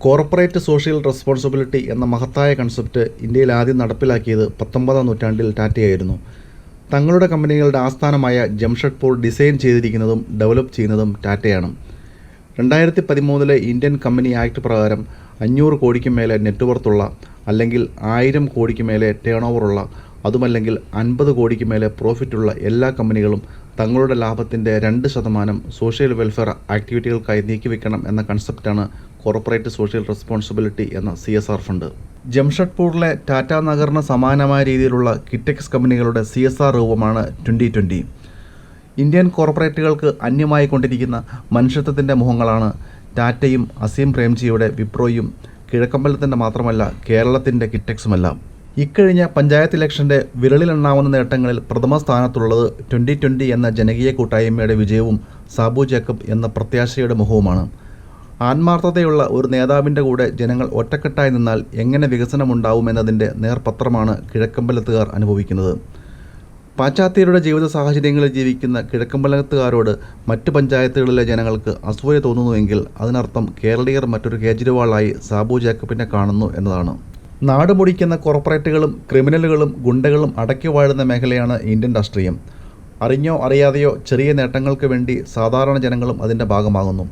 Corporate social responsibility എന്ന മഹത്തായ concept ഇന്ത്യയിൽ ആദ്യം നടപ്പിലാക്കിയത് 19-ാം നൂറ്റാണ്ടിൽ ടാറ്റയായിരുന്നു. തങ്ങളുടെ കമ്പനികളുടെ ആസ്ഥാനമായ ജംഷഡ്പൂർ ഡിസൈൻ ചെയ്തിരിക്കുന്നതും ഡെവലപ്പ് ചെയ്യുന്നതും ടാറ്റയാണ്. 2013 ഇന്ത്യൻ കമ്പനി ആക്ട് പ്രകാരം 500 കോടിക്ക് മേലെ നെറ്റ്വർത്തുള്ള അല്ലെങ്കിൽ 1000 കോടിക്ക് മേലെ ടേൺ ഓവറുള്ള അതുമല്ലെങ്കിൽ 50 കോടിക്ക് മേലെ പ്രോഫിറ്റുള്ള എല്ലാ കമ്പനികളും തങ്ങളുടെ ലാഭത്തിൻ്റെ 2% സോഷ്യൽ വെൽഫെയർ ആക്ടിവിറ്റികൾക്കായി നീക്കിവെക്കണം എന്ന കൺസെപ്റ്റാണ് കോർപ്പറേറ്റ് സോഷ്യൽ റെസ്പോൺസിബിലിറ്റി എന്ന CSR ഫണ്ട്. ജംഷഡ്പൂരിലെ ടാറ്റ നഗറിന് സമാനമായ രീതിയിലുള്ള കിറ്റെക്സ് കമ്പനികളുടെ CSR രൂപമാണ് 2020. ഇന്ത്യൻ കോർപ്പറേറ്റുകൾക്ക് അന്യമായി കൊണ്ടിരിക്കുന്ന മനുഷ്യത്വത്തിൻ്റെ മുഖങ്ങളാണ് ടാറ്റയും അസീം പ്രേംജിയുടെ വിപ്രോയും കിഴക്കമ്പലത്തിൻ്റെ മാത്രമല്ല കേരളത്തിൻ്റെ കിറ്റെക്സുമെല്ലാം. ഇക്കഴിഞ്ഞ പഞ്ചായത്ത് ഇലക്ഷൻ്റെ വിരലിലെണ്ണാവുന്ന നേട്ടങ്ങളിൽ പ്രഥമ സ്ഥാനത്തുള്ളത് 2020 എന്ന ജനകീയ കൂട്ടായ്മയുടെ വിജയവും സാബു ജേക്കബ് എന്ന പ്രത്യാശയുടെ മുഖവുമാണ്. ആത്മാർത്ഥതയുള്ള ഒരു നേതാവിൻ്റെ കൂടെ ജനങ്ങൾ ഒറ്റക്കെട്ടായി നിന്നാൽ എങ്ങനെ വികസനമുണ്ടാവുമെന്നതിൻ്റെ നേർപത്രമാണ് കിഴക്കമ്പലത്തുകാർ അനുഭവിക്കുന്നത്. പാശ്ചാത്യരുടെ ജീവിത സാഹചര്യങ്ങളിൽ ജീവിക്കുന്ന കിഴക്കമ്പലത്തുകാരോട് മറ്റ് പഞ്ചായത്തുകളിലെ ജനങ്ങൾക്ക് അസൂയ തോന്നുന്നുവെങ്കിൽ അതിനർത്ഥം കേരളീയർ മറ്റൊരു കേജ്രിവാളായി സാബു ജേക്കബിനെ കാണുന്നു എന്നതാണ്. നാട് മുടിക്കുന്ന കോർപ്പറേറ്റുകളും ക്രിമിനലുകളും ഗുണ്ടകളും അടക്കി വാഴുന്ന മേഖലയാണ് ഇന്ത്യൻ രാഷ്ട്രീയം. അറിഞ്ഞോ അറിയാതെയോ ചെറിയ നേട്ടങ്ങൾക്ക് വേണ്ടി സാധാരണ ജനങ്ങളും അതിൻ്റെ ഭാഗമാകുന്നു.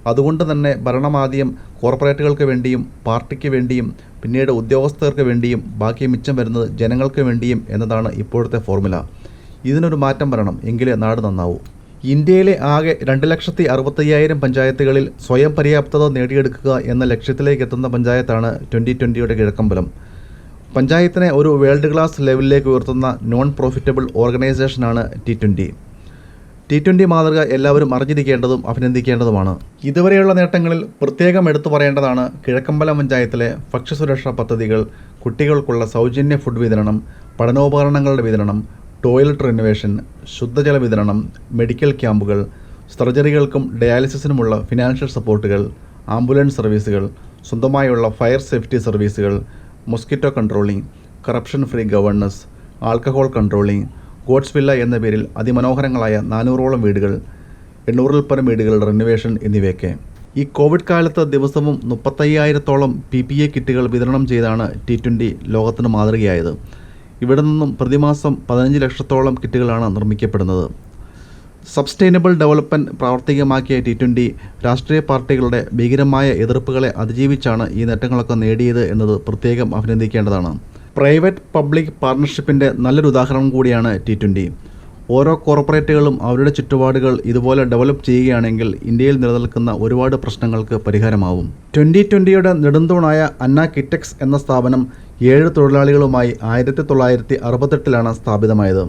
അതുകൊണ്ട് തന്നെ ഭരണമാദ്യം കോർപ്പറേറ്റുകൾക്ക് വേണ്ടിയും പാർട്ടിക്ക് വേണ്ടിയും പിന്നീട് ഉദ്യോഗസ്ഥർക്ക് വേണ്ടിയും ബാക്കി മിച്ചം വരുന്നത് ജനങ്ങൾക്ക് വേണ്ടിയും എന്നതാണ് ഇപ്പോഴത്തെ ഫോർമുല. ഇതിനൊരു മാറ്റം വരണം, എങ്കിലേ നാട് നന്നാവൂ. ഇന്ത്യയിലെ ആകെ 2,65,000 പഞ്ചായത്തുകളിൽ സ്വയം പര്യാപ്തത നേടിയെടുക്കുക എന്ന ലക്ഷ്യത്തിലേക്ക് എത്തുന്ന പഞ്ചായത്താണ് 2020യുടെ കിഴക്കമ്പലം. പഞ്ചായത്തിനെ ഒരു വേൾഡ് ക്ലാസ് ലെവലിലേക്ക് ഉയർത്തുന്ന നോൺ പ്രോഫിറ്റബിൾ ഓർഗനൈസേഷനാണ് T20. T20 മാതൃക എല്ലാവരും അറിഞ്ഞിരിക്കേണ്ടതും അഭിനന്ദിക്കേണ്ടതുമാണ്. ഇതുവരെയുള്ള നേട്ടങ്ങളിൽ പ്രത്യേകം എടുത്തു പറയേണ്ടതാണ് കിഴക്കമ്പലം പഞ്ചായത്തിലെ ഭക്ഷ്യസുരക്ഷാ പദ്ധതികൾ, കുട്ടികൾക്കുള്ള സൗജന്യ ഫുഡ് വിതരണം, പഠനോപകരണങ്ങളുടെ വിതരണം, ടോയ്ലറ്റ് റിനോവേഷൻ, ശുദ്ധജല വിതരണം, മെഡിക്കൽ ക്യാമ്പുകൾ, സർജറികൾക്കും ഡയാലിസിസിനുമുള്ള ഫിനാൻഷ്യൽ സപ്പോർട്ടുകൾ, ആംബുലൻസ് സർവീസുകൾ, സ്വന്തമായുള്ള ഫയർ സേഫ്റ്റി സർവീസുകൾ, mosquito controlling, corruption free governance, alcohol controlling, God's villa എന്ന പേരിൽ അതിമനോഹരങ്ങളായ 400ഓളം വീടുകൾ, 800-ൽ പരം വീടുകളുടെ റിനോവേഷൻ എന്നിവയൊക്കെ. ഈ കോവിഡ് കാലത്ത് ദിവസവും 35,000-ഓളം PPE കിറ്റുകൾ വിതരണം ചെയ്താണ് T20 ലോകത്തിന് മാതൃകയായത്. ഇവിടെ നിന്നും പ്രതിമാസം 15 ലക്ഷത്തോളം കിറ്റുകളാണ് നിർമ്മിക്കപ്പെടുന്നത്. സബ്സ്റ്റൈനബിൾ ഡെവലപ്മെൻറ്റ് പ്രാവർത്തികമാക്കിയ T20 രാഷ്ട്രീയ പാർട്ടികളുടെ ഭീകരമായ എതിർപ്പുകളെ അതിജീവിച്ചാണ് ഈ നേട്ടങ്ങളൊക്കെ നേടിയത് എന്നത് പ്രത്യേകം അഭിനന്ദിക്കേണ്ടതാണ്. പ്രൈവറ്റ് പബ്ലിക് പാർട്ണർഷിപ്പിൻ്റെ നല്ലൊരു ഉദാഹരണം കൂടിയാണ് T20. ഓരോ കോർപ്പറേറ്റുകളും അവരുടെ ചുറ്റുപാടുകൾ ഇതുപോലെ ഡെവലപ്പ് ചെയ്യുകയാണെങ്കിൽ ഇന്ത്യയിൽ നിലനിൽക്കുന്ന ഒരുപാട് പ്രശ്നങ്ങൾക്ക് പരിഹാരമാവും. 2020യുടെ നെടുന്തൂണായ അന്ന കിറ്റെക്സ് എന്ന സ്ഥാപനം 7 തൊഴിലാളികളുമായി 1968 സ്ഥാപിതമായത്.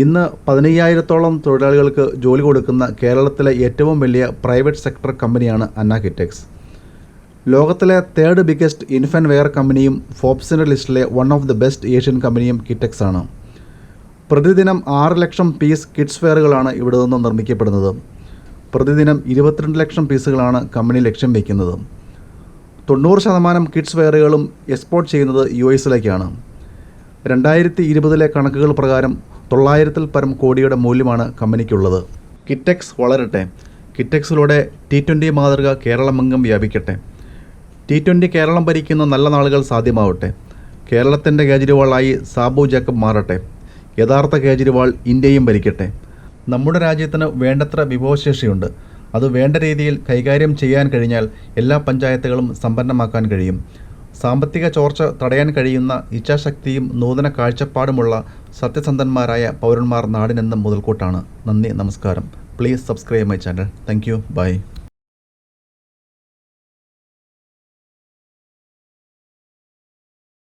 ഇന്ന് 15,000-ഓളം തൊഴിലാളികൾക്ക് ജോലി കൊടുക്കുന്ന കേരളത്തിലെ ഏറ്റവും വലിയ പ്രൈവറ്റ് സെക്ടർ കമ്പനിയാണ് അന്ന കിറ്റെക്സ്. ലോകത്തിലെ 3rd ബിഗ്ഗസ്റ്റ് ഇൻഫൻറ്റ് വെയർ കമ്പനിയും ഫോബ്സിൻ്റെ ലിസ്റ്റിലെ one of the best Asian കമ്പനിയും കിറ്റെക്സ് ആണ്. പ്രതിദിനം 6 ലക്ഷം പീസ് കിഡ്സ് വെയറുകളാണ് ഇവിടെ നിന്ന് നിർമ്മിക്കപ്പെടുന്നത്. പ്രതിദിനം 22 ലക്ഷം പീസുകളാണ് കമ്പനി ലക്ഷ്യം വയ്ക്കുന്നത്. 90% കിഡ്സ് വെയറുകളും എക്സ്പോർട്ട് ചെയ്യുന്നത് US-ലേക്കാണ്. 2020 കണക്കുകൾ പ്രകാരം 900-ൽ പരം കോടിയുടെ മൂല്യമാണ് കമ്പനിക്കുള്ളത്. കിറ്റെക്സ് വളരട്ടെ. കിറ്റെക്സിലൂടെ T20 മാതൃക കേരളമെങ്ങും വ്യാപിക്കട്ടെ. T20 കേരളം ഭരിക്കുന്ന നല്ല നാളുകൾ സാധ്യമാവട്ടെ. കേരളത്തിൻ്റെ കേജ്രിവാളായി സാബു ജേക്കബ് മാറട്ടെ. യഥാർത്ഥ കേജ്രിവാൾ ഇന്ത്യയും ഭരിക്കട്ടെ. നമ്മുടെ രാജ്യത്തിന് വേണ്ടത്ര വിഭവശേഷിയുണ്ട്. അത് വേണ്ട രീതിയിൽ കൈകാര്യം ചെയ്യാൻ കഴിഞ്ഞാൽ എല്ലാ പഞ്ചായത്തുകളും സമ്പന്നമാക്കാൻ കഴിയും. സാമ്പത്തിക ചോർച്ച തടയാൻ കഴിയുന്ന ഇച്ഛാശക്തിയും നൂതന കാഴ്ചപ്പാടുമുള്ള സത്യസന്ധന്മാരായ പൗരന്മാർ നാടിനെന്നും മുതൽക്കൂട്ടാണ്. നന്ദി, നമസ്കാരം. Please subscribe my channel. Thank you. By.